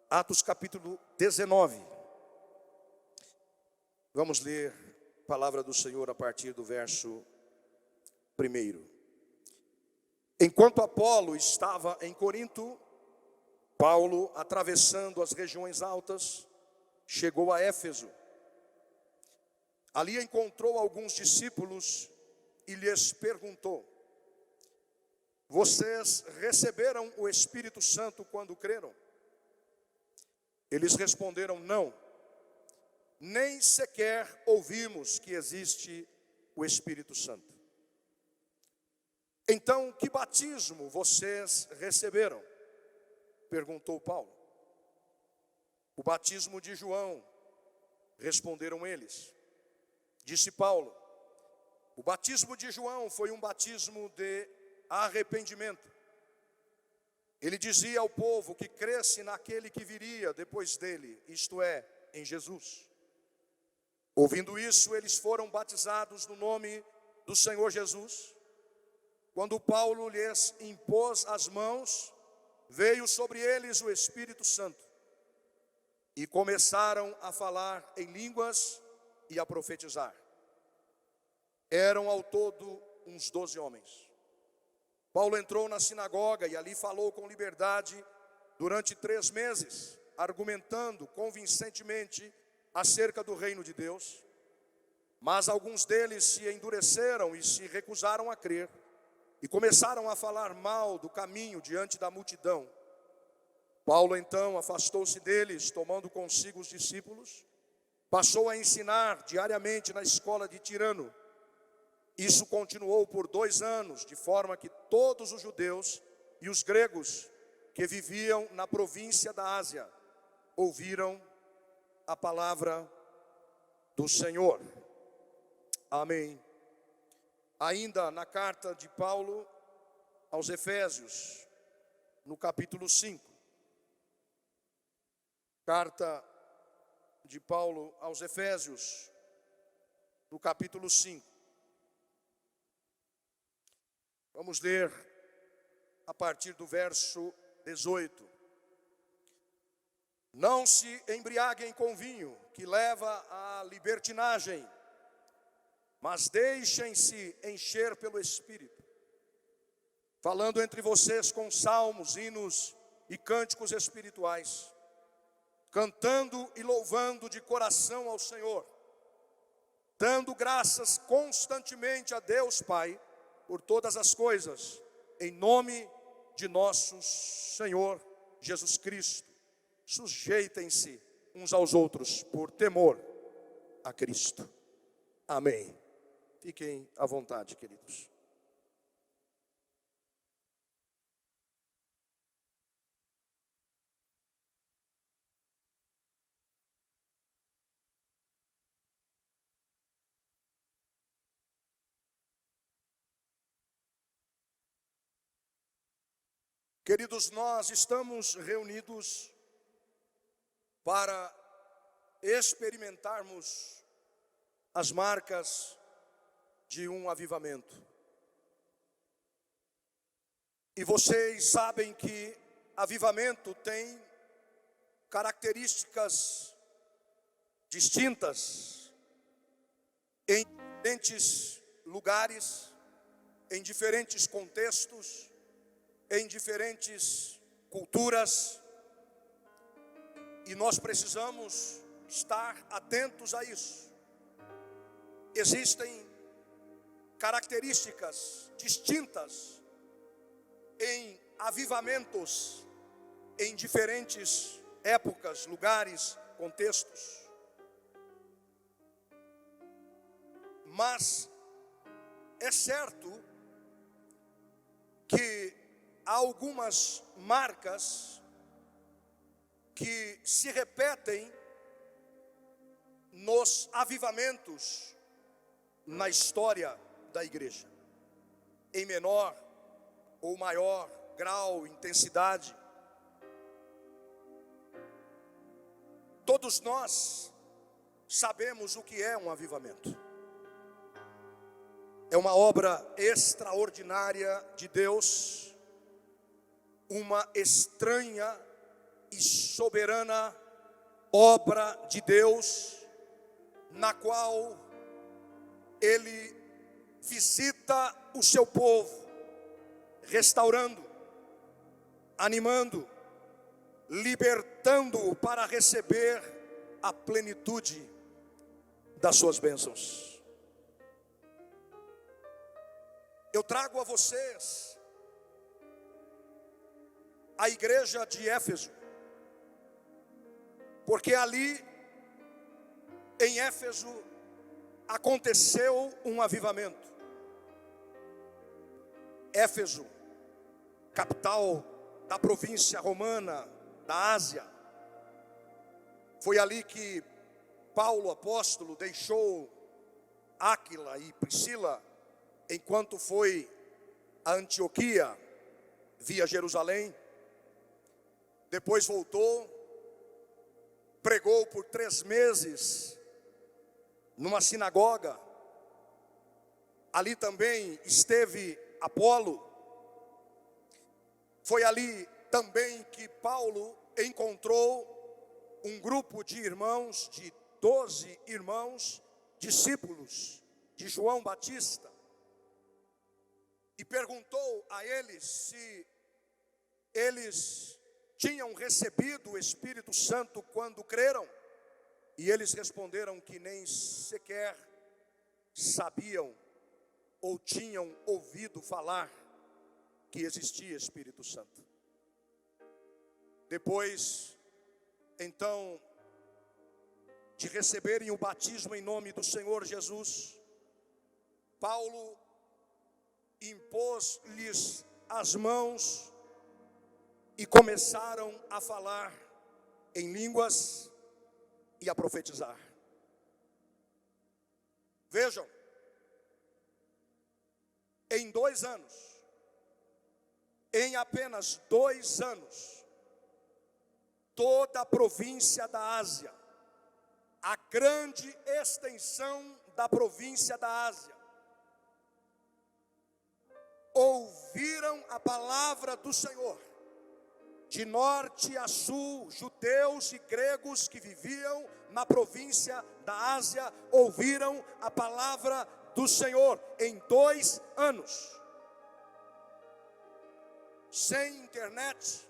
Atos capítulo 19. Vamos ler a palavra do Senhor a partir do verso 1. Enquanto Apolo estava em Corinto, Paulo, atravessando as regiões altas, chegou a Éfeso. Ali encontrou alguns discípulos e lhes perguntou: vocês receberam o Espírito Santo quando creram? Eles responderam: não, nem sequer ouvimos que existe o Espírito Santo. Então, que batismo vocês receberam? Perguntou Paulo. O batismo de João, responderam eles. Disse Paulo: o batismo de João foi um batismo de arrependimento. Ele dizia ao povo que cresce naquele que viria depois dele, isto é, em Jesus. Ouvindo isso, eles foram batizados no nome do Senhor Jesus. Quando Paulo lhes impôs as mãos, veio sobre eles o Espírito Santo, e começaram a falar em línguas e a profetizar. Eram ao todo uns 12 homens. Paulo entrou na sinagoga e ali falou com liberdade durante 3 meses, argumentando convincentemente acerca do reino de Deus. Mas alguns deles se endureceram e se recusaram a crer, e começaram a falar mal do caminho diante da multidão. Paulo então afastou-se deles, tomando consigo os discípulos, passou a ensinar diariamente na escola de Tirano. Isso continuou por 2 anos, de forma que todos os judeus e os gregos que viviam na província da Ásia ouviram a palavra do Senhor. Amém. Ainda na carta de Paulo aos Efésios, no capítulo 5. Carta de Paulo aos Efésios, no capítulo 5. Vamos ler a partir do verso 18. Não se embriaguem com vinho, que leva à libertinagem, mas deixem-se encher pelo Espírito, falando entre vocês com salmos, hinos e cânticos espirituais, cantando e louvando de coração ao Senhor, dando graças constantemente a Deus Pai por todas as coisas, em nome de nosso Senhor Jesus Cristo. Sujeitem-se uns aos outros por temor a Cristo. Amém. Fiquem à vontade, queridos. Queridos, nós estamos reunidos para experimentarmos as marcas de um avivamento. E vocês sabem que avivamento tem características distintas em diferentes lugares, em diferentes contextos, em diferentes culturas, e nós precisamos estar atentos a isso. Existem características distintas em avivamentos em diferentes épocas, lugares, contextos. Mas é certo que há algumas marcas que se repetem nos avivamentos na história da igreja, em menor ou maior grau, intensidade. Todos nós sabemos o que é um avivamento. É uma obra extraordinária de Deus, uma estranha e soberana obra de Deus, na qual Ele visita o seu povo, restaurando, animando, libertando-o para receber a plenitude das suas bênçãos. Eu trago a vocês a igreja de Éfeso, porque ali em Éfeso aconteceu um avivamento. Éfeso, capital da província romana da Ásia, foi ali que Paulo, apóstolo, deixou Áquila e Priscila, enquanto foi a Antioquia, via Jerusalém. Depois voltou, pregou por 3 meses numa sinagoga. Ali também esteve Apolo. Foi ali também que Paulo encontrou um grupo de irmãos, de 12 irmãos, discípulos de João Batista, e perguntou a eles se eles tinham recebido o Espírito Santo quando creram, e eles responderam que nem sequer sabiam ou tinham ouvido falar que existia Espírito Santo. Depois, então, de receberem o batismo em nome do Senhor Jesus, Paulo impôs-lhes as mãos e começaram a falar em línguas e a profetizar. Vejam, em 2 anos, em apenas 2 anos, toda a província da Ásia, a grande extensão da província da Ásia, ouviram a palavra do Senhor. De norte a sul, judeus e gregos que viviam na província da Ásia ouviram a palavra do Senhor em 2 anos. Sem internet,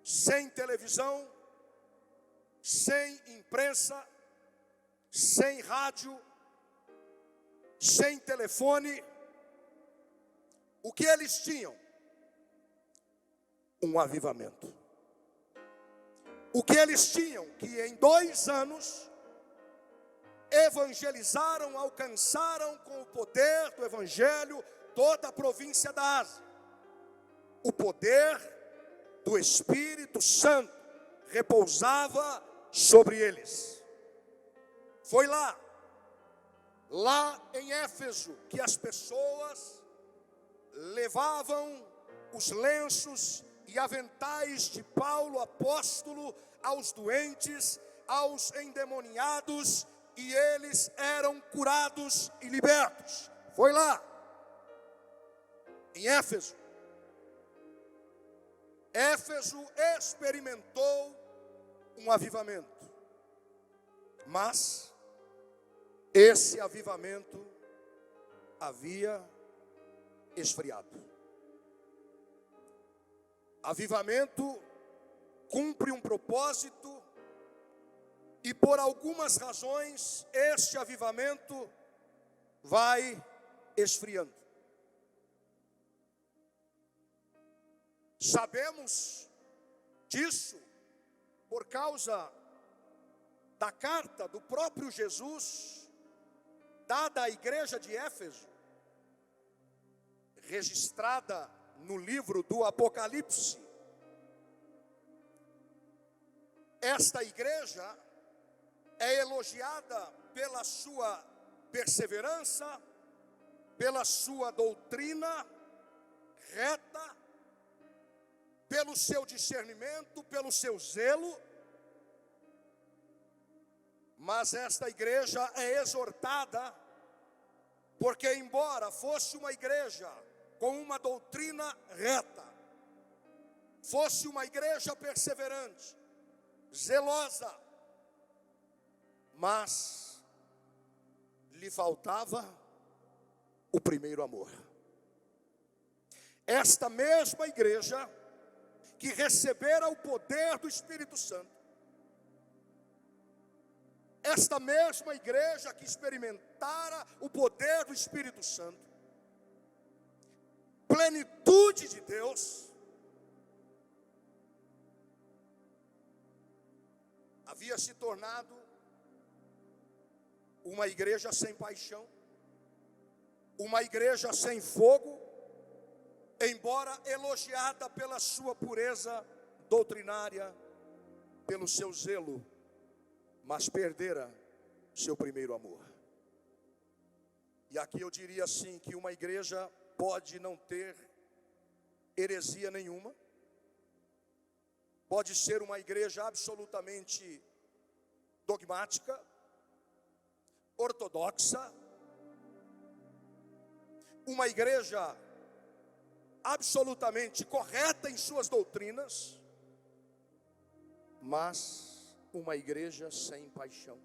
sem televisão, sem imprensa, sem rádio, sem telefone. O que eles tinham? Um avivamento. O que eles tinham? Que em 2 anos evangelizaram, alcançaram com o poder do evangelho toda a província da Ásia. O poder do Espírito Santo repousava sobre eles. Foi lá em Éfeso, que as pessoas levavam os lenços e aventais de Paulo, apóstolo, aos doentes, aos endemoniados, e eles eram curados e libertos. Foi lá, em Éfeso. Éfeso experimentou um avivamento, mas esse avivamento havia esfriado. Avivamento cumpre um propósito, e por algumas razões este avivamento vai esfriando. Sabemos disso por causa da carta do próprio Jesus dada à igreja de Éfeso, registrada no livro do Apocalipse. Esta igreja é elogiada pela sua perseverança, pela sua doutrina reta, pelo seu discernimento, pelo seu zelo. Mas esta igreja é exortada, porque embora fosse uma igreja com uma doutrina reta, fosse uma igreja perseverante, zelosa, mas lhe faltava o primeiro amor. Esta mesma igreja que recebera o poder do Espírito Santo, esta mesma igreja que experimentara o poder do Espírito Santo, plenitude de Deus, havia se tornado uma igreja sem paixão, uma igreja sem fogo, embora elogiada pela sua pureza doutrinária, pelo seu zelo, mas perdera seu primeiro amor. E aqui eu diria assim, que uma igreja pode não ter heresia nenhuma, pode ser uma igreja absolutamente dogmática, ortodoxa, uma igreja absolutamente correta em suas doutrinas, mas uma igreja sem paixão,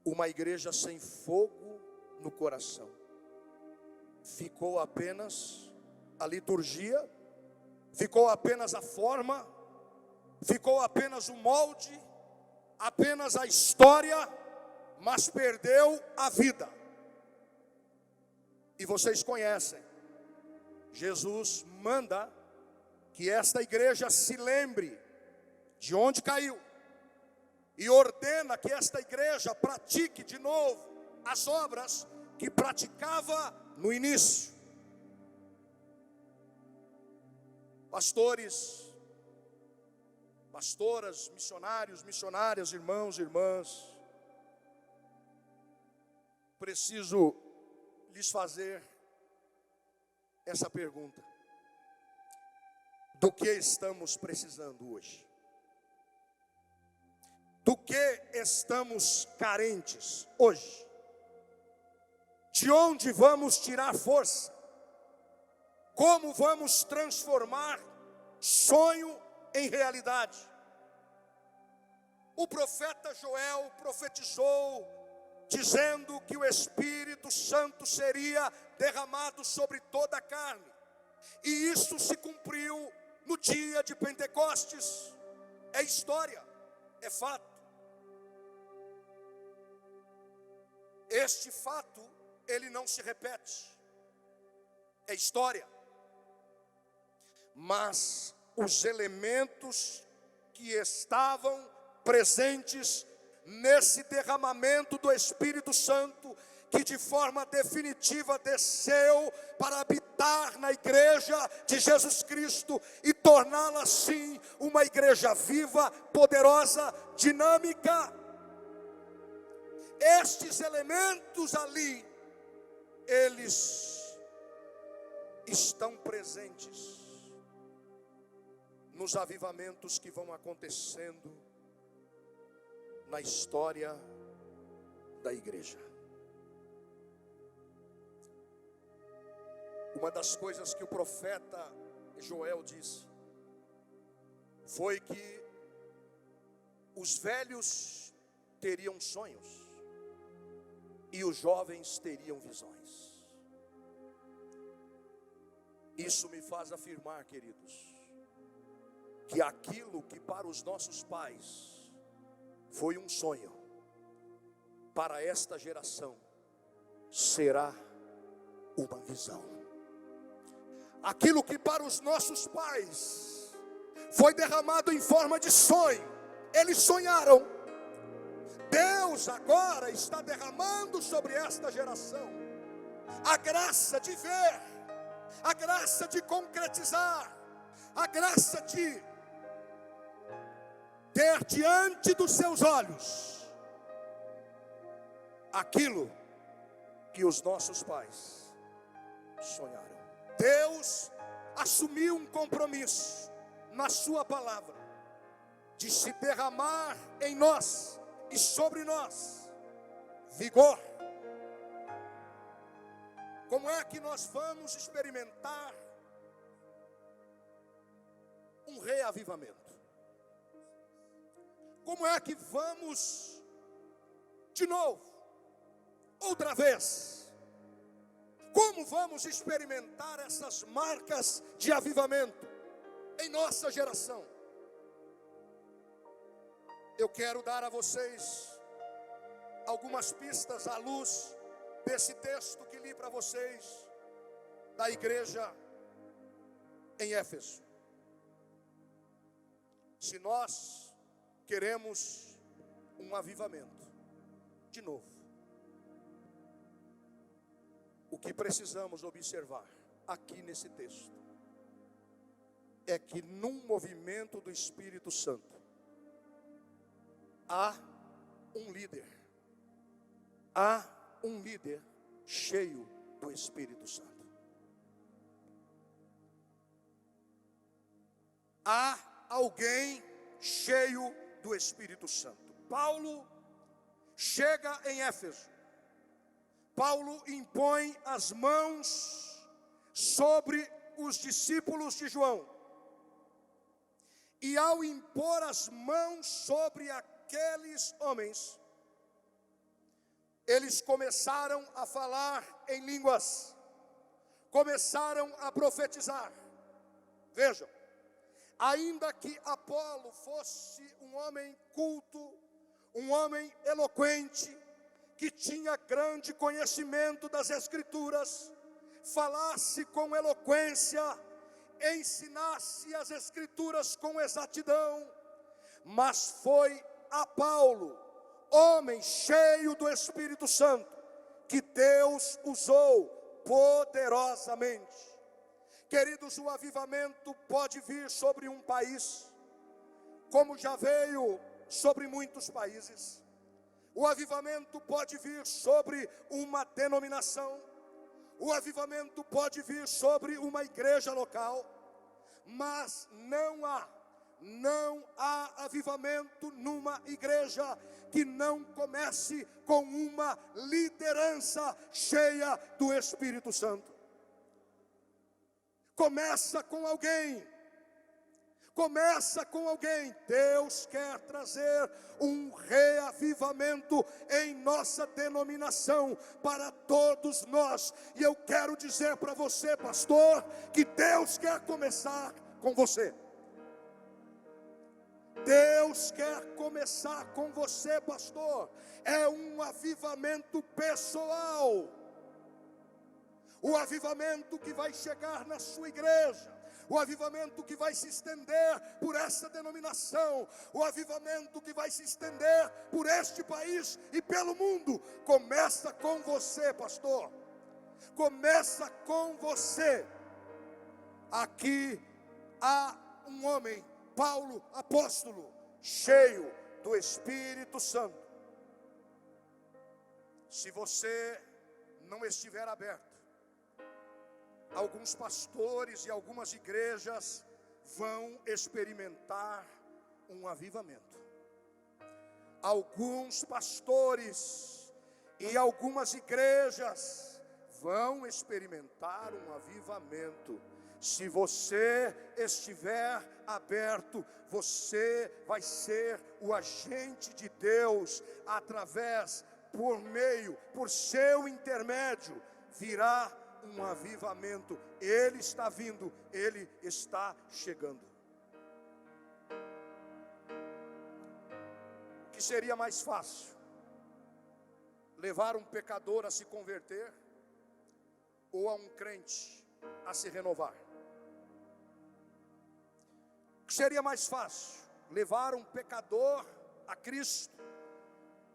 uma igreja sem fogo no coração. Ficou apenas a liturgia, ficou apenas a forma, ficou apenas o molde, apenas a história, mas perdeu a vida. E vocês conhecem, Jesus manda que esta igreja se lembre de onde caiu, e ordena que esta igreja pratique de novo as obras que praticava no início. Pastores, pastoras, missionários, missionárias, irmãos e irmãs, preciso lhes fazer essa pergunta: do que estamos precisando hoje? Do que estamos carentes hoje? De onde vamos tirar força? Como vamos transformar sonho em realidade? O profeta Joel profetizou, dizendo que o Espírito Santo seria derramado sobre toda a carne. E isso se cumpriu no dia de Pentecostes. É história, é fato. Este fato, ele não se repete, é história. Mas os elementos que estavam presentes nesse derramamento do Espírito Santo, que de forma definitiva desceu para habitar na igreja de Jesus Cristo e torná-la assim uma igreja viva, poderosa, dinâmica. Estes elementos ali, eles estão presentes nos avivamentos que vão acontecendo na história da igreja. Uma das coisas que o profeta Joel disse foi que os velhos teriam sonhos e os jovens teriam visões. Isso me faz afirmar, queridos, que aquilo que para os nossos pais foi um sonho, para esta geração será uma visão. Aquilo que para os nossos pais foi derramado em forma de sonho, eles sonharam. Deus agora está derramando sobre esta geração a graça de ver, a graça de concretizar, a graça de ter diante dos seus olhos aquilo que os nossos pais sonharam. Deus assumiu um compromisso na sua palavra de se derramar em nós e sobre nós vigor. Como é que nós vamos experimentar um reavivamento? Como é que vamos de novo, outra vez? Como vamos experimentar essas marcas de avivamento em nossa geração? Eu quero dar a vocês algumas pistas à luz desse texto que li para vocês da igreja em Éfeso. Se nós queremos um avivamento de novo, o que precisamos observar aqui nesse texto é que num movimento do Espírito Santo há um líder. Há um líder cheio do Espírito Santo. Há alguém cheio do Espírito Santo. Paulo chega em Éfeso. Paulo impõe as mãos sobre os discípulos de João. E ao impor as mãos sobre aqueles homens, eles começaram a falar em línguas, começaram a profetizar. Vejam, ainda que Apolo fosse um homem culto, um homem eloquente, que tinha grande conhecimento das Escrituras, falasse com eloquência, ensinasse as Escrituras com exatidão, mas foi a Paulo, homem cheio do Espírito Santo, que Deus usou poderosamente. Queridos, o avivamento pode vir sobre um país, como já veio sobre muitos países. O avivamento pode vir sobre uma denominação. O avivamento pode vir sobre uma igreja local. Mas não há avivamento numa igreja que não comece com uma liderança cheia do Espírito Santo. Começa com alguém. Começa com alguém. Deus quer trazer um reavivamento em nossa denominação para todos nós. E eu quero dizer para você, pastor, que Deus quer começar com você. Deus quer começar com você, pastor. É um avivamento pessoal. O avivamento que vai chegar na sua igreja. O avivamento que vai se estender por essa denominação, o avivamento que vai se estender por este país e pelo mundo, começa com você, pastor. Começa com você. Aqui há um homem, Paulo, apóstolo, cheio do Espírito Santo. Se você não estiver aberto, alguns pastores e algumas igrejas vão experimentar um avivamento. Alguns pastores e algumas igrejas vão experimentar um avivamento. Se você estiver aberto, você vai ser o agente de Deus, por seu intermédio, virá um avivamento. Ele está vindo, ele está chegando. O que seria mais fácil? Levar um pecador a se converter ou a um crente a se renovar? O que seria mais fácil? Levar um pecador a Cristo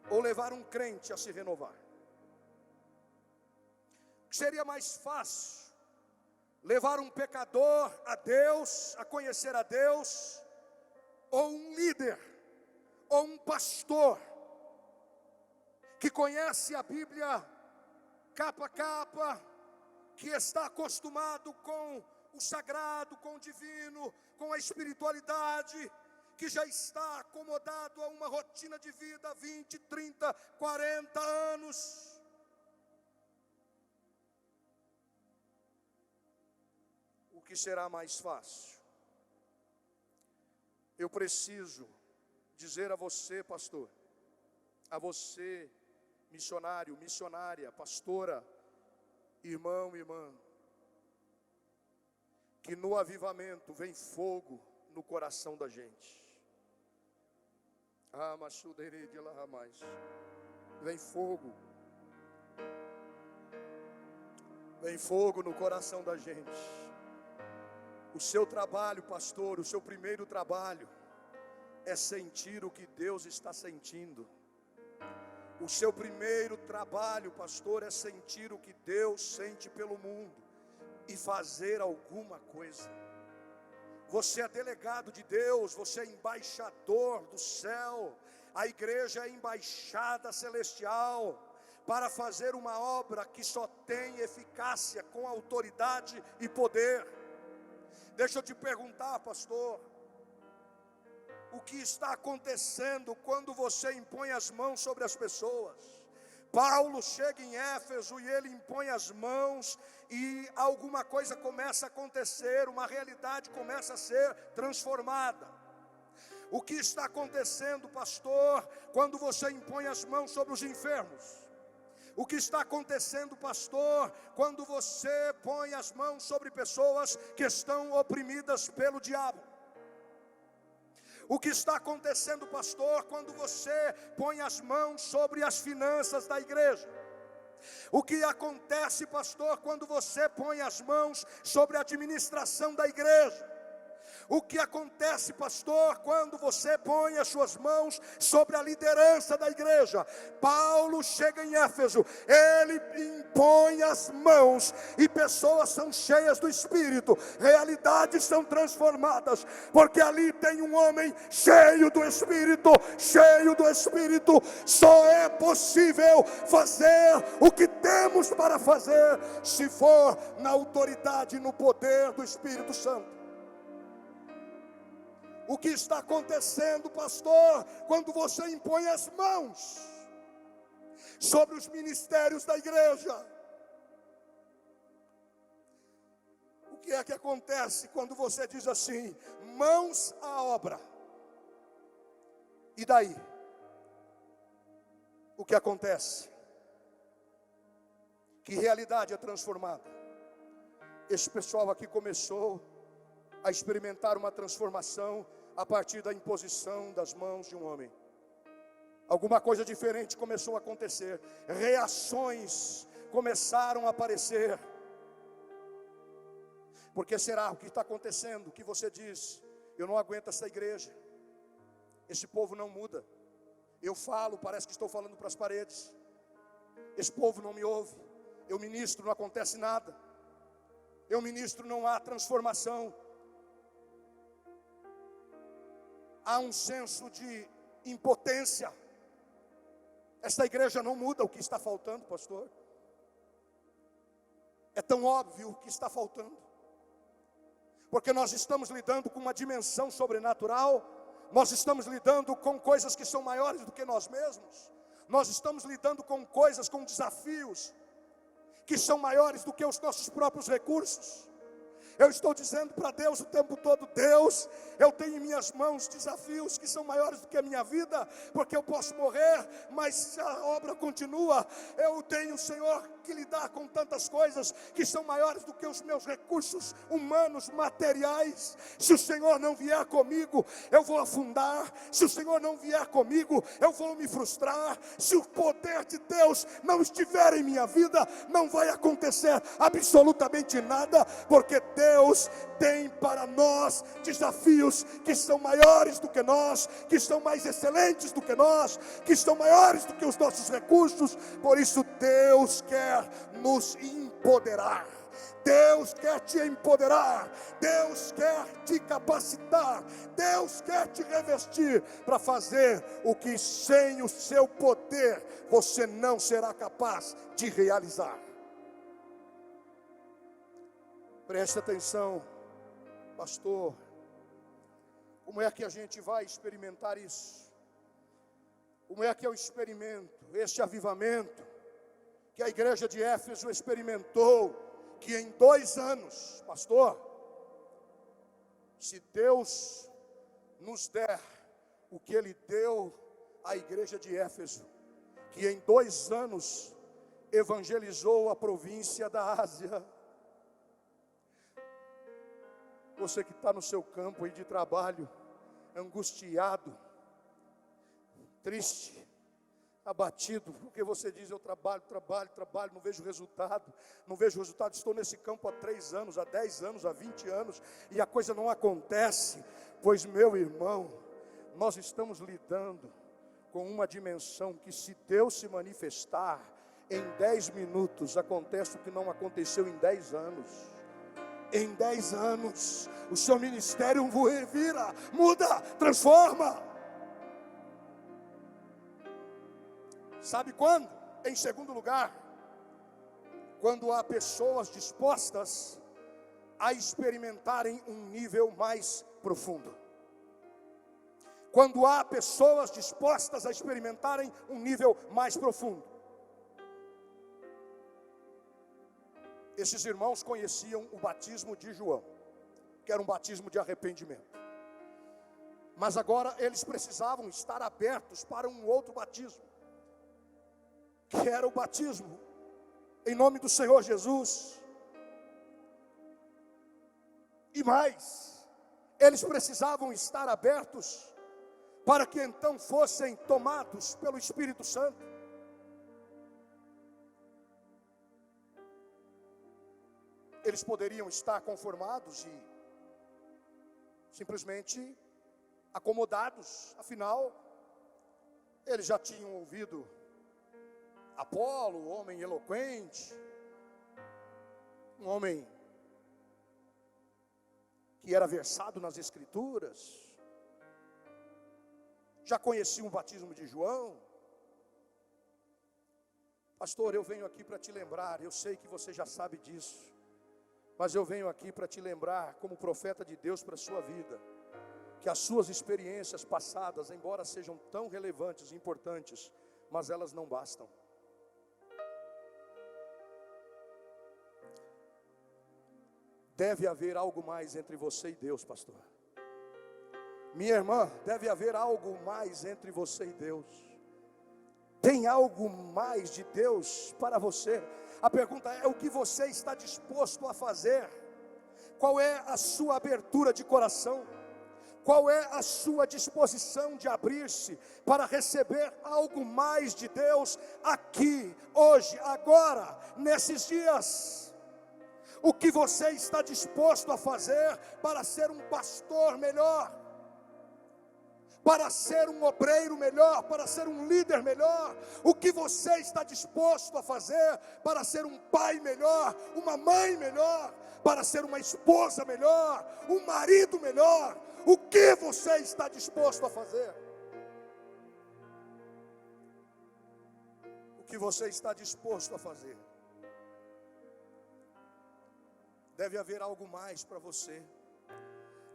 ou levar um crente a se renovar? Seria mais fácil levar um pecador a Deus, a conhecer a Deus, ou um líder, ou um pastor, que conhece a Bíblia capa a capa, que está acostumado com o sagrado, com o divino, com a espiritualidade, que já está acomodado a uma rotina de vida 20, 30, 40 anos. O que será mais fácil? eu preciso dizer a você, pastor, a você, missionário, missionária, pastora, irmão, irmã, que no avivamento vem fogo no coração da gente. Ah, machuderei de lá mais. Vem fogo. Vem fogo no coração da gente. O seu trabalho, pastor, o seu primeiro trabalho é sentir o que Deus está sentindo. O seu primeiro trabalho, pastor, é sentir o que Deus sente pelo mundo e fazer alguma coisa. Você é delegado de Deus, você é embaixador do céu. A igreja é embaixada celestial para fazer uma obra que só tem eficácia com autoridade e poder. Deixa eu te perguntar, pastor, o que está acontecendo quando você impõe as mãos sobre as pessoas? Paulo chega em Éfeso e ele impõe as mãos e alguma coisa começa a acontecer, uma realidade começa a ser transformada. O que está acontecendo, pastor, quando você impõe as mãos sobre os enfermos? O que está acontecendo, pastor, quando você põe as mãos sobre pessoas que estão oprimidas pelo diabo? O que está acontecendo, pastor, quando você põe as mãos sobre as finanças da igreja? O que acontece, pastor, quando você põe as mãos sobre a administração da igreja? O que acontece, pastor, quando você põe as suas mãos sobre a liderança da igreja? Paulo chega em Éfeso, ele impõe as mãos e pessoas são cheias do Espírito, realidades são transformadas, porque ali tem um homem cheio do Espírito, cheio do Espírito. Só é possível fazer o que temos para fazer, se for na autoridade e no poder do Espírito Santo. O que está acontecendo, pastor, quando você impõe as mãos sobre os ministérios da igreja? O que é que acontece quando você diz assim, mãos à obra? E daí? O que acontece? Que realidade é transformada? Esse pessoal aqui começou a experimentar uma transformação a partir da imposição das mãos de um homem. Alguma coisa diferente começou a acontecer, reações começaram a aparecer. Porque será o que está acontecendo, que você diz, eu não aguento essa igreja, esse povo não muda, eu falo, parece que estou falando para as paredes, esse povo não me ouve, eu ministro, não acontece nada, eu ministro, não há transformação. Há um senso de impotência. Esta igreja não muda. O que está faltando, pastor? É tão óbvio o que está faltando, porque nós estamos lidando com uma dimensão sobrenatural, nós estamos lidando com coisas que são maiores do que nós mesmos, nós estamos lidando com coisas, com desafios que são maiores do que os nossos próprios recursos. Eu estou dizendo para Deus o tempo todo, Deus, eu tenho em minhas mãos desafios que são maiores do que a minha vida, porque eu posso morrer, mas a obra continua. Eu tenho, Senhor, que lidar com tantas coisas que são maiores do que os meus recursos humanos, materiais. Se o Senhor não vier comigo, eu vou afundar. Se o Senhor não vier comigo, eu vou me frustrar. Se o poder de Deus não estiver em minha vida, não vai acontecer absolutamente nada, porque Deus tem para nós desafios que são maiores do que nós, que são mais excelentes do que nós, que são maiores do que os nossos recursos. Por isso Deus quer nos empoderar, Deus quer te empoderar, Deus quer te capacitar, Deus quer te revestir para fazer o que sem o seu poder você não será capaz de realizar. Preste atenção, pastor, como é que a gente vai experimentar isso? Como é que eu experimento este avivamento que a igreja de Éfeso experimentou, que em 2 anos, pastor, se Deus nos der o que Ele deu à igreja de Éfeso, que em 2 anos evangelizou a província da Ásia. Você que está no seu campo aí de trabalho, angustiado, triste, abatido, porque você diz: eu trabalho, não vejo resultado, estou nesse campo há 3 anos, há 10 anos, há 20 anos, e a coisa não acontece. Pois, meu irmão, nós estamos lidando com uma dimensão que, se Deus se manifestar, em 10 minutos acontece o que não aconteceu em 10 anos. Em 10 anos, o seu ministério vira, muda, transforma. Sabe quando? Em segundo lugar, quando há pessoas dispostas a experimentarem um nível mais profundo. Quando há pessoas dispostas a experimentarem um nível mais profundo. Esses irmãos conheciam o batismo de João, que era um batismo de arrependimento. Mas agora eles precisavam estar abertos para um outro batismo, que era o batismo em nome do Senhor Jesus. E mais, eles precisavam estar abertos para que então fossem tomados pelo Espírito Santo. Eles poderiam estar conformados e simplesmente acomodados, afinal, eles já tinham ouvido Apolo, homem eloquente, um homem que era versado nas Escrituras, já conheciam o batismo de João. Pastor, eu venho aqui para te lembrar, eu sei que você já sabe disso, mas eu venho aqui para te lembrar, como profeta de Deus para a sua vida, que as suas experiências passadas, embora sejam tão relevantes e importantes, mas elas não bastam. Deve haver algo mais entre você e Deus, pastor. Minha irmã, deve haver algo mais entre você e Deus. Tem algo mais de Deus para você. A pergunta é: o que você está disposto a fazer? Qual é a sua abertura de coração? Qual é a sua disposição de abrir-se para receber algo mais de Deus aqui, hoje, agora, nesses dias? O que você está disposto a fazer para ser um pastor melhor? Para ser um obreiro melhor, para ser um líder melhor? O que você está disposto a fazer para ser um pai melhor, uma mãe melhor, para ser uma esposa melhor, um marido melhor? O que você está disposto a fazer? O que você está disposto a fazer? Deve haver algo mais para você.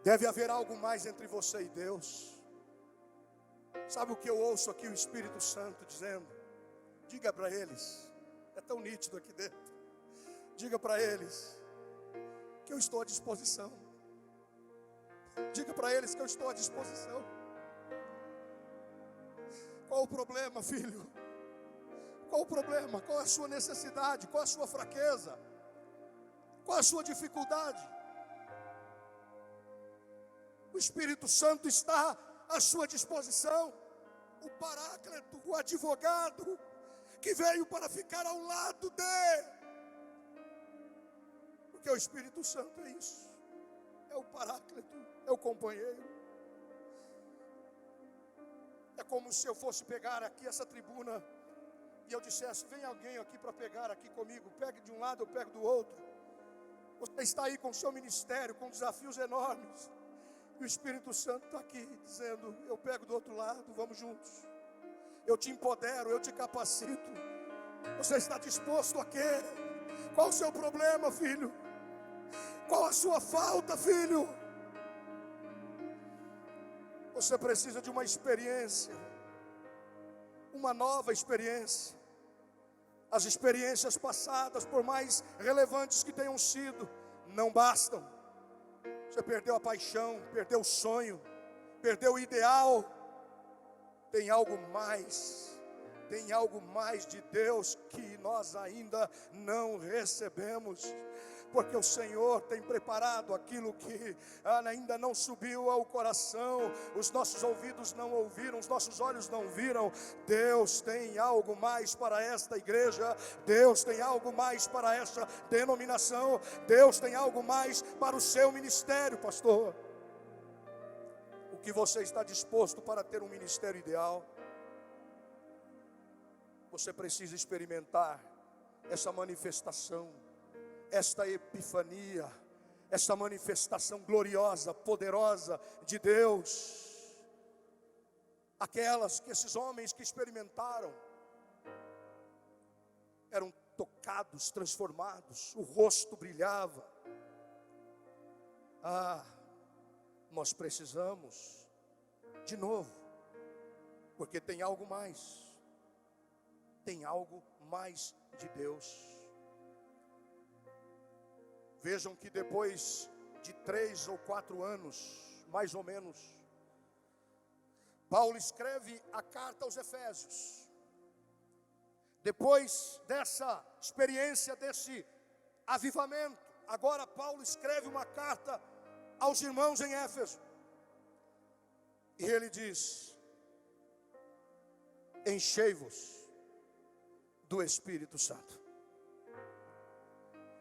Deve haver algo mais entre você e Deus. Sabe o que eu ouço aqui o Espírito Santo dizendo? Diga para eles, é tão nítido aqui dentro. Diga para eles que eu estou à disposição. Diga para eles que eu estou à disposição. Qual o problema, filho? Qual o problema? Qual a sua necessidade? Qual a sua fraqueza? Qual a sua dificuldade? O Espírito Santo está à sua disposição. O Paráclito, o advogado, que veio para ficar ao lado dele. Porque o Espírito Santo é isso. É o Paráclito, é o companheiro. É como se eu fosse pegar aqui essa tribuna e eu dissesse: vem alguém aqui para pegar aqui comigo. Pegue de um lado, eu pego do outro. Você está aí com o seu ministério, com desafios enormes. E o Espírito Santo está aqui dizendo: eu pego do outro lado, vamos juntos. Eu te empodero, eu te capacito. Você está disposto a quê? Qual o seu problema, filho? Qual a sua falta, filho? Você precisa de uma experiência, uma nova experiência. As experiências passadas, por mais relevantes que tenham sido, não bastam. Você perdeu a paixão, perdeu o sonho, perdeu o ideal. Tem algo mais de Deus que nós ainda não recebemos, porque o Senhor tem preparado aquilo que ainda não subiu ao coração, os nossos ouvidos não ouviram, os nossos olhos não viram. Deus tem algo mais para esta igreja, Deus tem algo mais para esta denominação, Deus tem algo mais para o seu ministério, pastor. O que você está disposto para ter um ministério ideal? Você precisa experimentar essa manifestação, esta epifania, essa manifestação gloriosa, poderosa de Deus. Aquelas que esses homens que experimentaram eram tocados, transformados, o rosto brilhava. Nós precisamos de novo, porque tem algo mais. Tem algo mais de Deus. Vejam que depois de 3 ou 4 anos, mais ou menos, Paulo escreve a carta aos Efésios. Depois dessa experiência, desse avivamento, agora Paulo escreve uma carta aos irmãos em Éfeso. E ele diz: enchei-vos do Espírito Santo.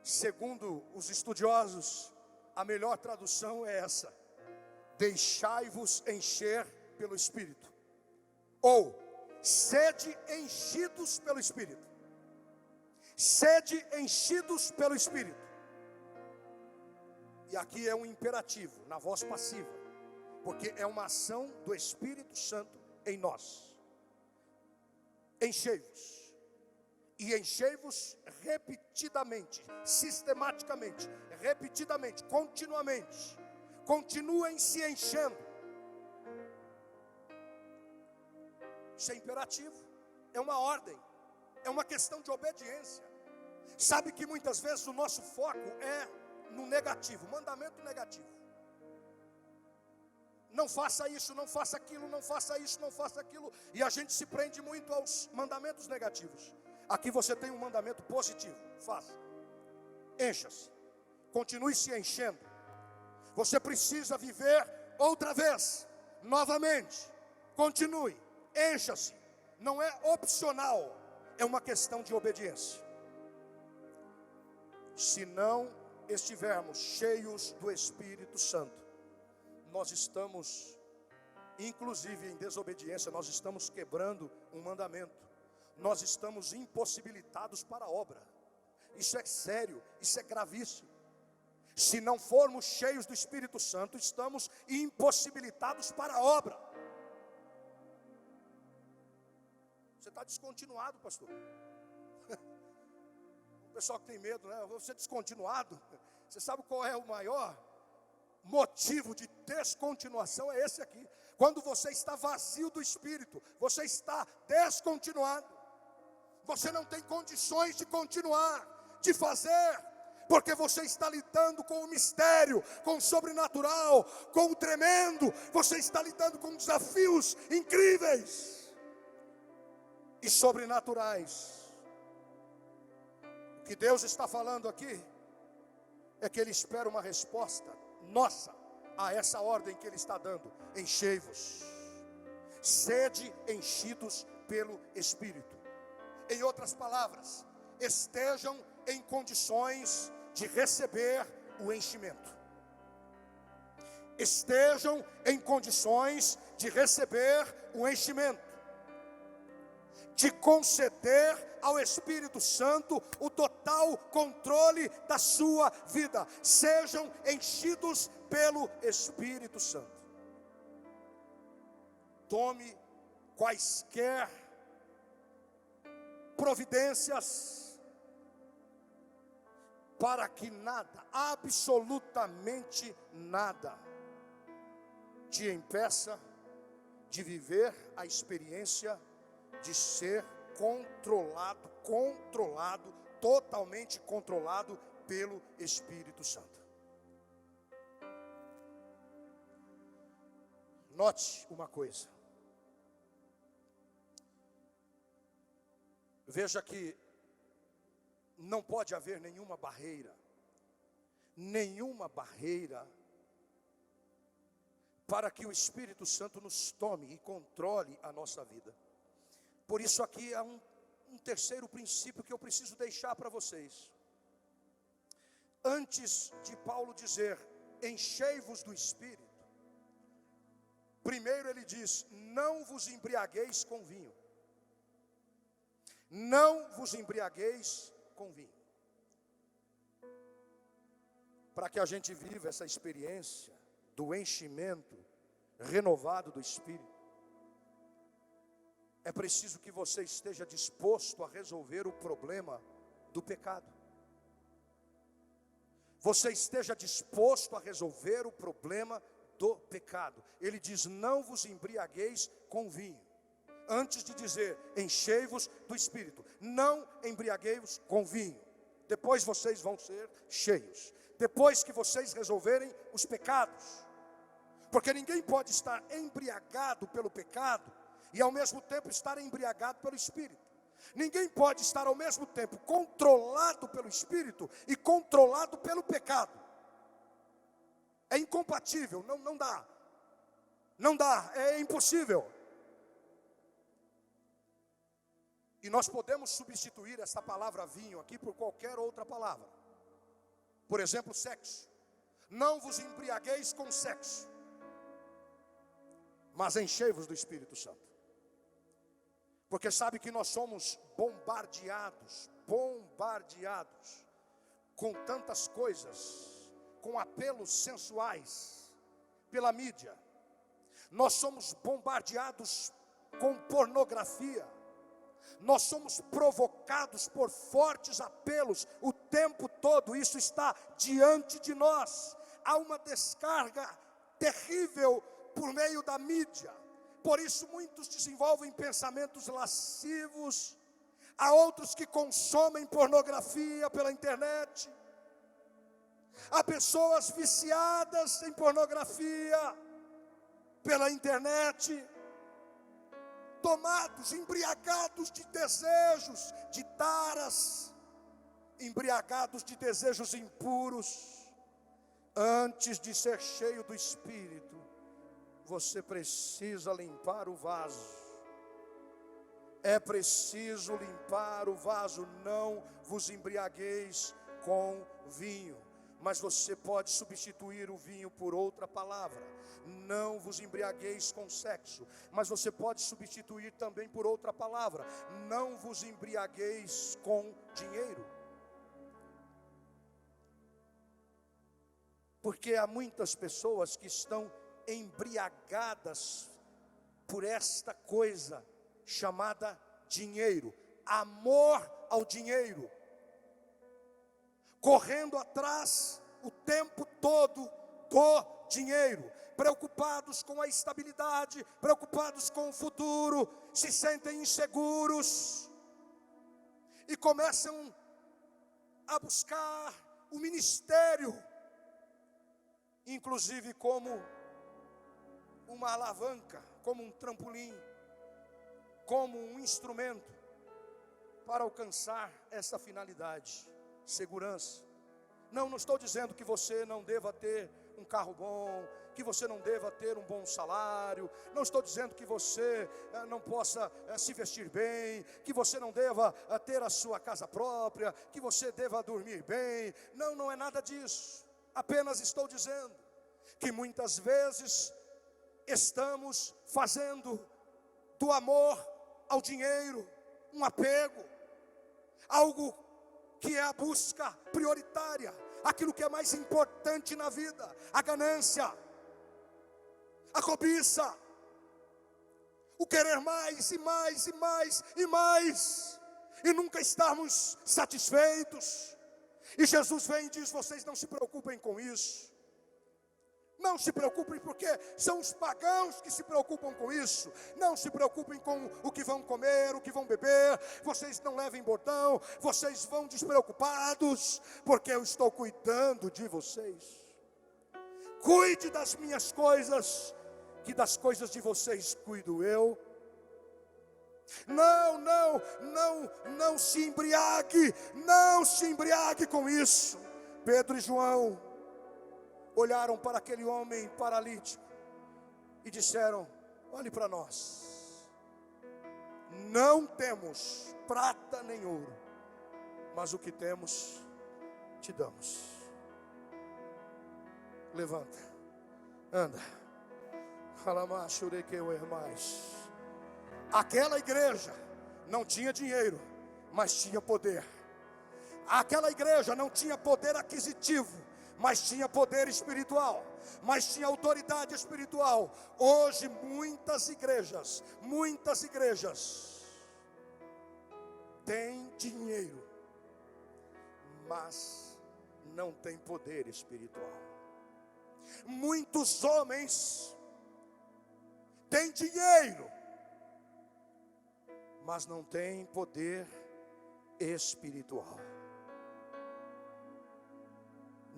Segundo os estudiosos, a melhor tradução é essa: deixai-vos encher pelo Espírito, ou sede enchidos pelo Espírito. Sede enchidos pelo Espírito. E aqui é um imperativo, na voz passiva, porque é uma ação do Espírito Santo em nós. Enchei-vos. E enchei-vos repetidamente, sistematicamente, repetidamente, continuamente. Continuem se enchendo. Isso é imperativo, é uma ordem, é uma questão de obediência. Sabe que muitas vezes o nosso foco é no negativo, mandamento negativo. Não faça isso, não faça aquilo, não faça isso, não faça aquilo. E a gente se prende muito aos mandamentos negativos. Aqui você tem um mandamento positivo: faça, encha-se, continue se enchendo. Você precisa viver outra vez, novamente. Continue, encha-se. Não é opcional, é uma questão de obediência. Se não estivermos cheios do Espírito Santo, nós estamos, inclusive em desobediência, nós estamos quebrando um mandamento. Nós estamos impossibilitados para a obra. Isso é sério, isso é gravíssimo. Se não formos cheios do Espírito Santo, estamos impossibilitados para a obra. Você está descontinuado, pastor. O pessoal que tem medo, né? Você descontinuado. Você sabe qual é o maior motivo de descontinuação? É esse aqui. Quando você está vazio do Espírito, você está descontinuado. Você não tem condições de continuar, de fazer, porque você está lidando com o mistério, com o sobrenatural, com o tremendo. Você está lidando com desafios incríveis e sobrenaturais. O que Deus está falando aqui é que Ele espera uma resposta nossa a essa ordem que Ele está dando: enchei-vos, sede enchidos pelo Espírito. Em outras palavras, estejam em condições de receber o enchimento. Estejam em condições de receber o enchimento, de conceder ao Espírito Santo o total controle da sua vida. Sejam enchidos pelo Espírito Santo. Tome quaisquer providências para que nada, absolutamente nada, te impeça de viver a experiência de ser controlado, totalmente controlado pelo Espírito Santo. Note uma coisa. Veja que não pode haver nenhuma barreira para que o Espírito Santo nos tome e controle a nossa vida. Por isso aqui há um terceiro princípio que eu preciso deixar para vocês. Antes de Paulo dizer, enchei-vos do Espírito, primeiro ele diz, não vos embriagueis com vinho. Não vos embriagueis com vinho. Para que a gente viva essa experiência do enchimento renovado do Espírito, é preciso que você esteja disposto a resolver o problema do pecado. Você esteja disposto a resolver o problema do pecado. Ele diz, não vos embriagueis com vinho. Antes de dizer, enchei-vos do Espírito. Não embriaguei-vos com vinho. Depois vocês vão ser cheios. Depois que vocês resolverem os pecados. Porque ninguém pode estar embriagado pelo pecado e ao mesmo tempo estar embriagado pelo Espírito. Ninguém pode estar ao mesmo tempo controlado pelo Espírito e controlado pelo pecado. É incompatível, não dá. Não dá, é impossível. E nós podemos substituir essa palavra vinho aqui por qualquer outra palavra. Por exemplo, sexo. Não vos embriagueis com sexo, mas enchei-vos do Espírito Santo. Porque sabe que nós somos bombardeados com tantas coisas, com apelos sensuais, pela mídia. Nós somos bombardeados com pornografia. Nós somos provocados por fortes apelos o tempo todo. Isso está diante de nós. Há uma descarga terrível por meio da mídia. Por isso muitos desenvolvem pensamentos lascivos. Há outros que consomem pornografia pela internet. Há pessoas viciadas em pornografia pela internet. Tomados, embriagados de desejos, de taras, embriagados de desejos impuros. Antes de ser cheio do Espírito, você precisa limpar o vaso. É preciso limpar o vaso. Não vos embriagueis com vinho. Mas você pode substituir o vinho por outra palavra. Não vos embriagueis com sexo. Mas você pode substituir também por outra palavra. Não vos embriagueis com dinheiro. Porque há muitas pessoas que estão embriagadas por esta coisa chamada dinheiro. Amor ao dinheiro. Correndo atrás o tempo todo do dinheiro, preocupados com a estabilidade, preocupados com o futuro, se sentem inseguros e começam a buscar o ministério, inclusive como uma alavanca, como um trampolim, como um instrumento para alcançar essa finalidade. Segurança. Não estou dizendo que você não deva ter um carro bom, que você não deva ter um bom salário. Não estou dizendo que você não possa se vestir bem, que você não deva ter a sua casa própria, que você deva dormir bem. Não é nada disso. Apenas estou dizendo que muitas vezes estamos fazendo do amor ao dinheiro um apego, algo que é a busca prioritária, aquilo que é mais importante na vida, a ganância, a cobiça, o querer mais e mais e mais e mais, e nunca estarmos satisfeitos. E Jesus vem e diz, vocês não se preocupem com isso. Não se preocupem, porque são os pagãos que se preocupam com isso. Não se preocupem com o que vão comer, o que vão beber. Vocês não levem bordão, vocês vão despreocupados, porque eu estou cuidando de vocês. Cuide das minhas coisas, que das coisas de vocês cuido eu. Não se embriague, não se embriague com isso. Pedro e João olharam para aquele homem paralítico e disseram: olhe para nós, não temos prata nem ouro, mas o que temos te damos. Levanta, anda. Aquela igreja não tinha dinheiro, mas tinha poder. Aquela igreja não tinha poder aquisitivo, mas tinha poder espiritual, mas tinha autoridade espiritual. Hoje muitas igrejas têm dinheiro, mas não têm poder espiritual. Muitos homens têm dinheiro, mas não têm poder espiritual.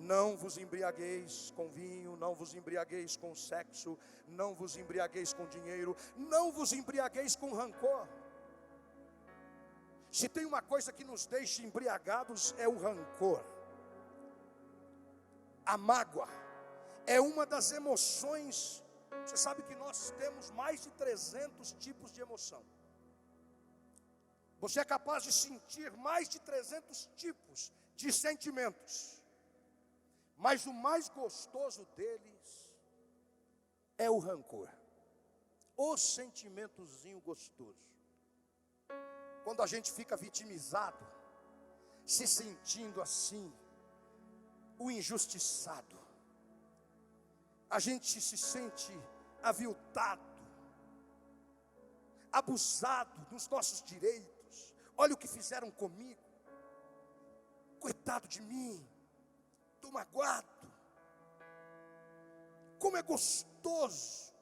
Não vos embriagueis com vinho, não vos embriagueis com sexo, não vos embriagueis com dinheiro, não vos embriagueis com rancor. Se tem uma coisa que nos deixa embriagados é o rancor. A mágoa é uma das emoções. Você sabe que nós temos mais de 300 tipos de emoção. Você é capaz de sentir mais de 300 tipos de sentimentos. Mas o mais gostoso deles é o rancor. O sentimentozinho gostoso. Quando a gente fica vitimizado, se sentindo assim, o injustiçado. A gente se sente aviltado, abusado dos nossos direitos. Olha o que fizeram comigo. Coitado de mim. Estou magoado. Como é gostoso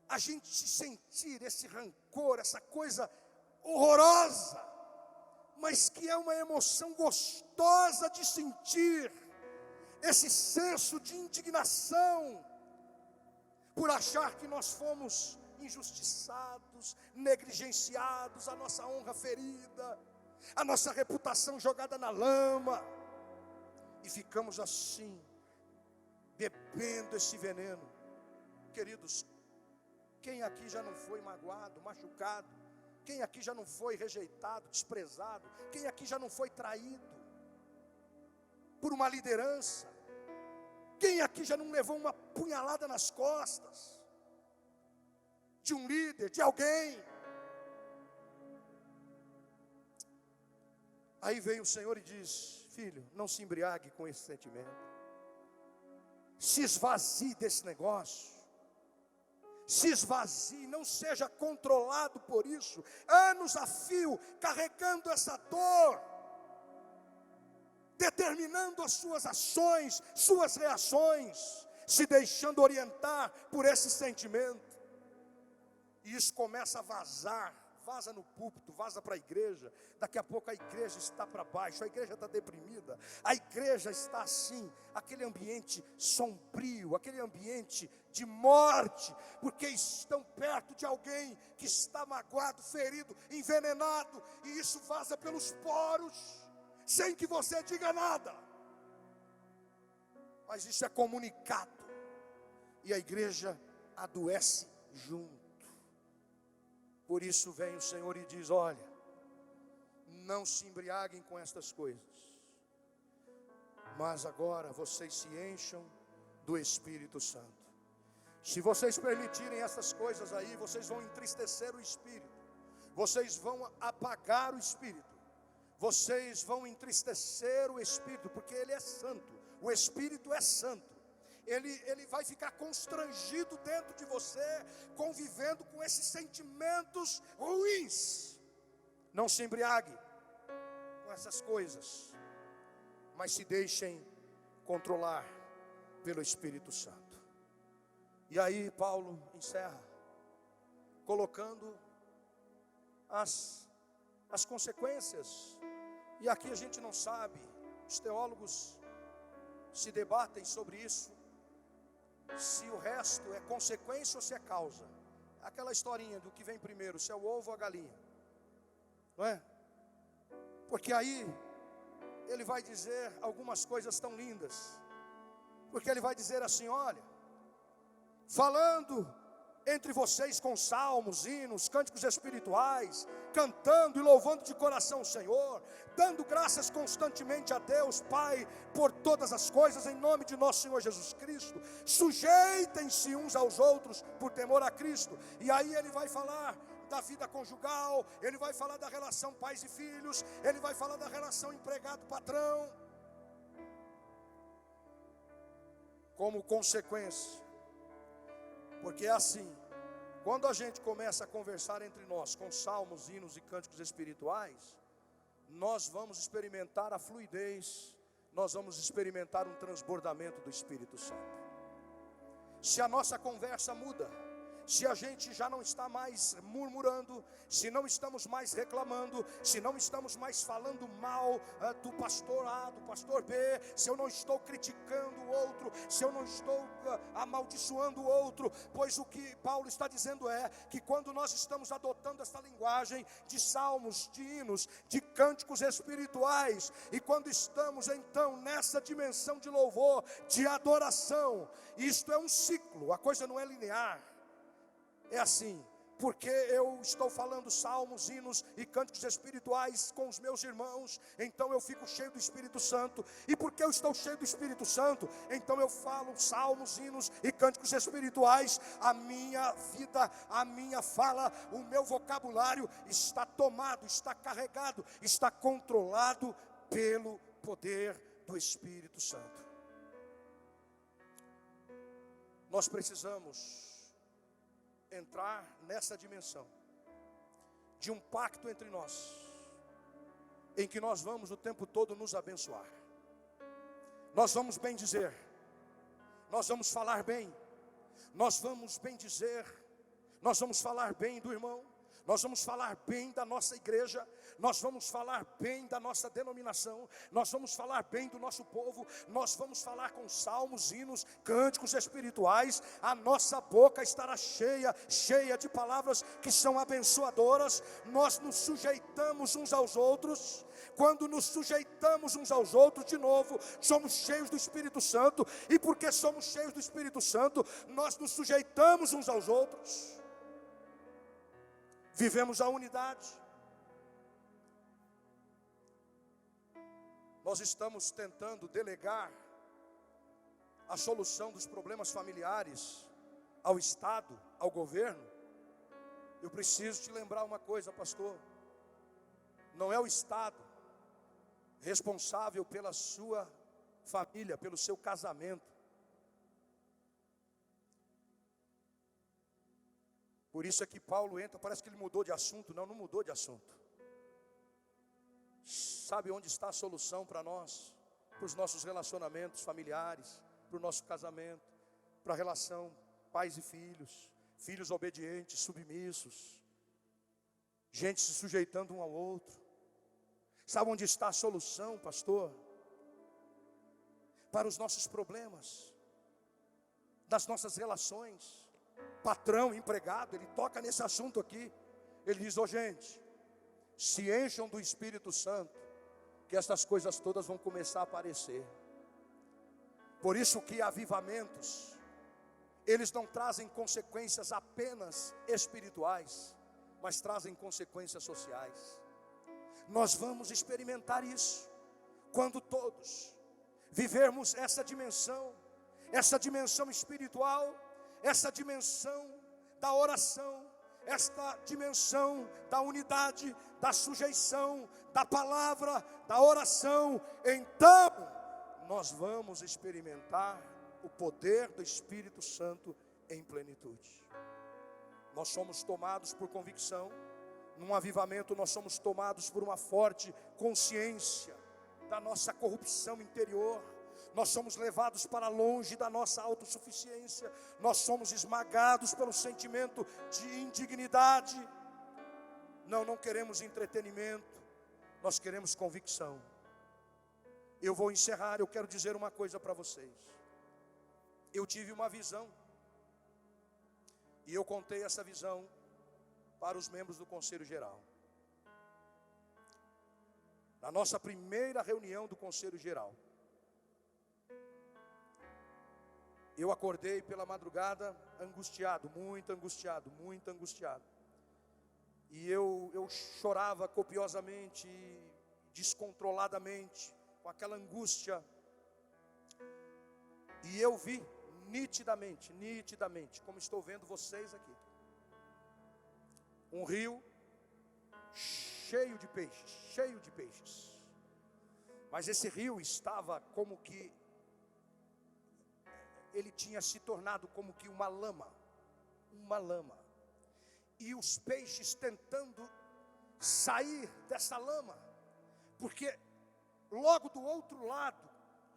a gente sentir esse rancor, essa coisa horrorosa, mas que é uma emoção gostosa de sentir, esse senso de indignação, por achar que nós fomos injustiçados, negligenciados, a nossa honra ferida, a nossa reputação jogada na lama, e ficamos assim, bebendo esse veneno. Queridos, quem aqui já não foi magoado, machucado? Quem aqui já não foi rejeitado, desprezado? Quem aqui já não foi traído por uma liderança? Quem aqui já não levou uma punhalada nas costas de um líder, de alguém? Aí vem o Senhor e diz: filho, não se embriague com esse sentimento. Se esvazie desse negócio. Se esvazie, não seja controlado por isso. Anos a fio, carregando essa dor, determinando as suas ações, suas reações, se deixando orientar por esse sentimento. E isso começa a vazar. Vaza no púlpito, vaza para a igreja. Daqui a pouco a igreja está para baixo, a igreja está deprimida, a igreja está assim, aquele ambiente sombrio, aquele ambiente de morte, porque estão perto de alguém que está magoado, ferido, envenenado, e isso vaza pelos poros, sem que você diga nada, mas isso é comunicado, e a igreja adoece junto. Por isso vem o Senhor e diz: olha, não se embriaguem com estas coisas, mas agora vocês se encham do Espírito Santo. Se vocês permitirem essas coisas aí, vocês vão entristecer o Espírito, vocês vão apagar o Espírito, vocês vão entristecer o Espírito, porque Ele é santo, o Espírito é santo. Ele vai ficar constrangido dentro de você, convivendo com esses sentimentos ruins. Não se embriague com essas coisas, mas se deixem controlar pelo Espírito Santo. E aí Paulo encerra, colocando as consequências. E aqui a gente não sabe, os teólogos se debatem sobre isso. se o resto é consequência ou se é causa. Aquela historinha do que vem primeiro, se é o ovo ou a galinha, não é? Porque aí ele vai dizer algumas coisas tão lindas. Porque ele vai dizer assim: olha, falando entre vocês com salmos, hinos, cânticos espirituais, cantando e louvando de coração o Senhor, dando graças constantemente a Deus Pai por todas as coisas, em nome de nosso Senhor Jesus Cristo. Sujeitem-se uns aos outros por temor a Cristo. E aí ele vai falar da vida conjugal, ele vai falar da relação pais e filhos, ele vai falar da relação empregado-patrão. Como consequência, porque é assim, quando a gente começa a conversar entre nós com salmos, hinos e cânticos espirituais, nós vamos experimentar a fluidez, nós vamos experimentar um transbordamento do Espírito Santo. Se a nossa conversa muda, se a gente já não está mais murmurando, se não estamos mais reclamando, se não estamos mais falando mal do pastor A, do pastor B, se eu não estou criticando o outro, se eu não estou amaldiçoando o outro, pois o que Paulo está dizendo é que quando nós estamos adotando essa linguagem de salmos, de hinos, de cânticos espirituais, e quando estamos então nessa dimensão de louvor, de adoração, isto é um ciclo, a coisa não é linear. É assim, porque eu estou falando salmos, hinos e cânticos espirituais com os meus irmãos, então eu fico cheio do Espírito Santo. E porque eu estou cheio do Espírito Santo, então eu falo salmos, hinos e cânticos espirituais. A minha vida, a minha fala, o meu vocabulário está tomado, está carregado, está controlado pelo poder do Espírito Santo. Nós precisamos entrar nessa dimensão de um pacto entre nós, em que nós vamos o tempo todo nos abençoar, nós vamos bem dizer, nós vamos falar bem, nós vamos bem dizer, nós vamos falar bem do irmão, nós vamos falar bem da nossa igreja, nós vamos falar bem da nossa denominação, nós vamos falar bem do nosso povo, nós vamos falar com salmos, hinos, cânticos espirituais. A nossa boca estará cheia de palavras que são abençoadoras. Nós nos sujeitamos uns aos outros. Quando nos sujeitamos uns aos outros, de novo, somos cheios do Espírito Santo. E porque somos cheios do Espírito Santo, nós nos sujeitamos uns aos outros. Vivemos a unidade. Nós estamos tentando delegar a solução dos problemas familiares ao Estado, ao governo. Eu preciso te lembrar uma coisa, pastor. Não é o Estado responsável pela sua família, pelo seu casamento. Por isso é que Paulo entra, parece que ele mudou de assunto. Não mudou de assunto. Sabe onde está a solução para nós? Para os nossos relacionamentos familiares, para o nosso casamento, para a relação pais e filhos, filhos obedientes, submissos, gente se sujeitando um ao outro. Sabe onde está a solução, pastor? Para os nossos problemas, das nossas relações. Patrão, empregado, ele toca nesse assunto aqui. Ele diz: gente, se encham do Espírito Santo, que estas coisas todas vão começar a aparecer. Por isso que avivamentos, eles não trazem consequências apenas espirituais, mas trazem consequências sociais. Nós vamos experimentar isso, quando todos vivermos essa dimensão espiritual, essa dimensão da oração, esta dimensão da unidade, da sujeição, da palavra, da oração. Então nós vamos experimentar o poder do Espírito Santo em plenitude. Nós somos tomados por convicção. Num avivamento nós somos tomados por uma forte consciência da nossa corrupção interior. Nós somos levados para longe da nossa autossuficiência. Nós somos esmagados pelo sentimento de indignidade. Não queremos entretenimento. Nós queremos convicção. Eu vou encerrar, eu quero dizer uma coisa para vocês. eu tive uma visão. E eu contei essa visão para os membros do Conselho Geral. Na nossa primeira reunião do Conselho Geral, eu acordei pela madrugada angustiado, muito angustiado, muito angustiado. E eu chorava copiosamente, descontroladamente, com aquela angústia. E eu vi nitidamente, como estou vendo vocês aqui, um rio cheio de peixes. Mas esse rio estava como que, ele tinha se tornado como que uma lama. E os peixes tentando sair dessa lama, porque logo do outro lado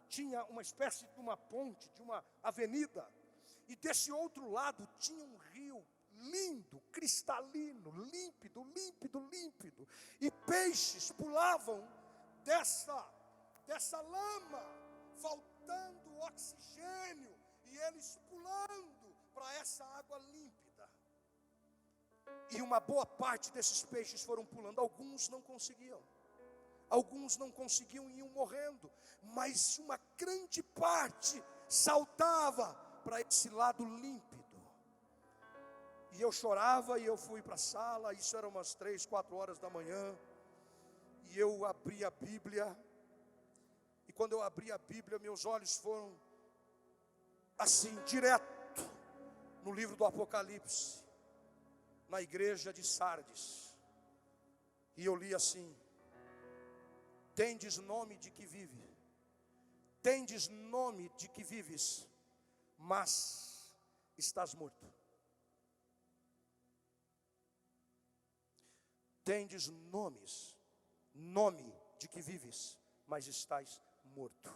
tinha uma espécie de uma ponte, de uma avenida, e desse outro lado tinha um rio lindo, cristalino, límpido, e peixes pulavam dessa lama, faltando oxigênio, e eles pulando para essa água límpida. E uma boa parte desses peixes foram pulando. Alguns não conseguiam, iam morrendo, mas uma grande parte saltava para esse lado límpido. E eu chorava, e eu fui para a sala. Isso era umas 3, 4 horas da manhã. E eu abri a Bíblia. E quando eu abri a Bíblia, meus olhos foram assim, direto no livro do Apocalipse, na igreja de Sardes. E eu li assim: tendes nome de que vive, tendes nome de que vives, mas estás morto. Tendes nome de que vives, mas estás morto.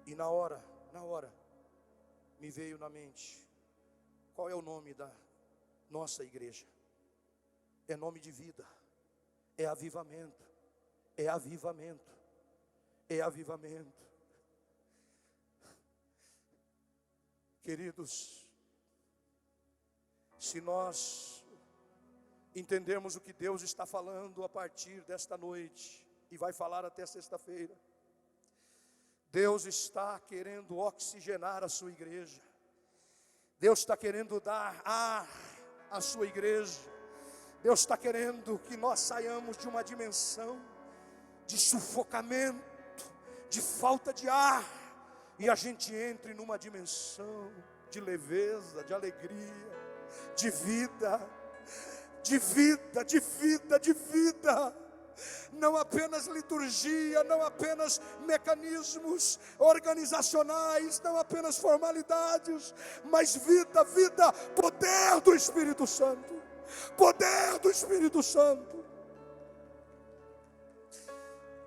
E na hora, me veio na mente, qual é o nome da nossa igreja? É nome de vida, é avivamento. Queridos, se nós entendermos o que Deus está falando a partir desta noite, e vai falar até sexta-feira, Deus está querendo oxigenar a sua igreja. Deus está querendo dar ar à sua igreja. Deus está querendo que nós saiamos de uma dimensão de sufocamento, de falta de ar, e a gente entre numa dimensão de leveza, de alegria, de vida. Não apenas liturgia, não apenas mecanismos organizacionais, não apenas formalidades, mas vida, poder do Espírito Santo.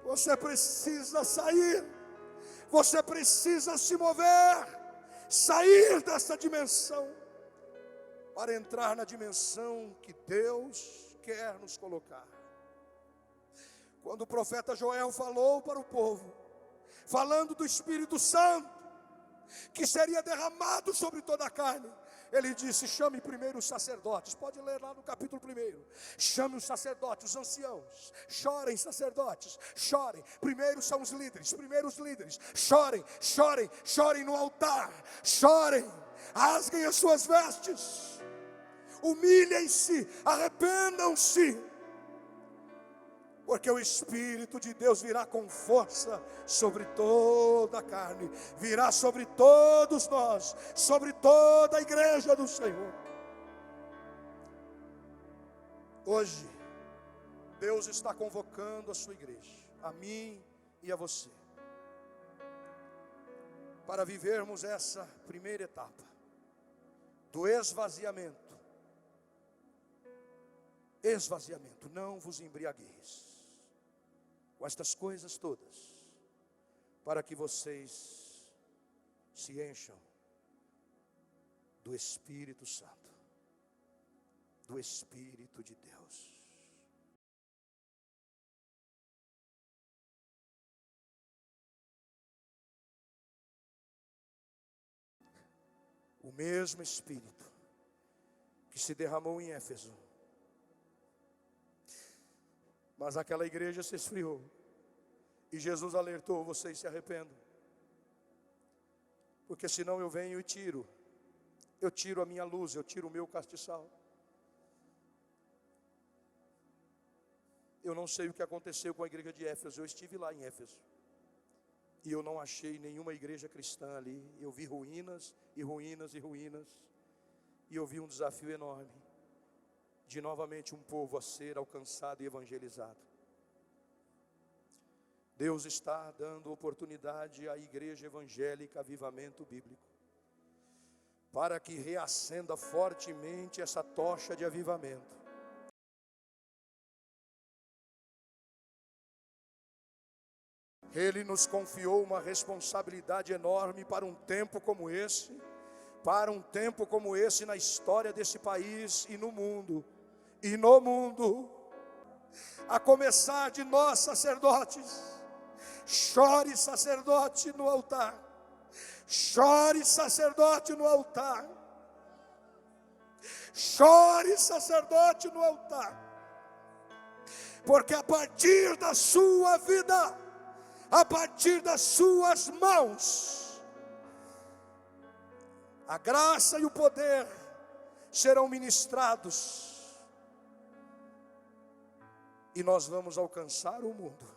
Você precisa sair, você precisa se mover, sair dessa dimensão, para entrar na dimensão que Deus quer nos colocar. Quando o profeta Joel falou para o povo, falando do Espírito Santo, que seria derramado sobre toda a carne, ele disse: chame primeiro os sacerdotes. Pode ler lá no capítulo 1. Chame os sacerdotes, os anciãos. Chorem, sacerdotes, chorem. Primeiro são os líderes, chorem no altar, chorem, rasguem as suas vestes, humilhem-se, arrependam-se, porque o Espírito de Deus virá com força sobre toda a carne, virá sobre todos nós, sobre toda a igreja do Senhor. Hoje, Deus está convocando a sua igreja, a mim e a você, para vivermos essa primeira etapa do esvaziamento. Não vos embriagueis com estas coisas todas, para que vocês se encham do Espírito Santo, do Espírito de Deus. o mesmo Espírito que se derramou em Éfeso. Mas aquela igreja se esfriou. E Jesus alertou: vocês se arrependam. Porque senão eu venho e tiro. Eu tiro a minha luz, eu tiro o meu castiçal. Eu não sei o que aconteceu com a igreja de Éfeso. Eu estive lá em Éfeso. E eu não achei nenhuma igreja cristã ali. Eu vi ruínas e ruínas e ruínas. E eu vi um desafio enorme de novamente um povo a ser alcançado e evangelizado. Deus está dando oportunidade à igreja evangélica Avivamento Bíblico, para que reacenda fortemente essa tocha de avivamento. Ele nos confiou uma responsabilidade enorme para um tempo como esse, na história desse país e no mundo, a começar de nós sacerdotes. Chore, sacerdote, no altar. Chore, sacerdote, no altar. Chore, sacerdote, no altar. Porque a partir da sua vida, a partir das suas mãos, a graça e o poder serão ministrados. E nós vamos alcançar o mundo.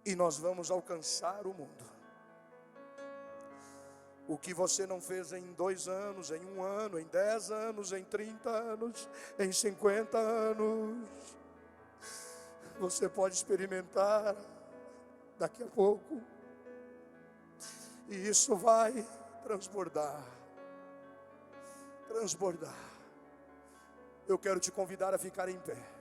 E nós vamos alcançar o mundo. O que você não fez em 2 anos, em 1 ano, em 10 anos, em 30 anos, em 50 anos, você pode experimentar daqui a pouco. E isso vai transbordar. Eu quero te convidar a ficar em pé.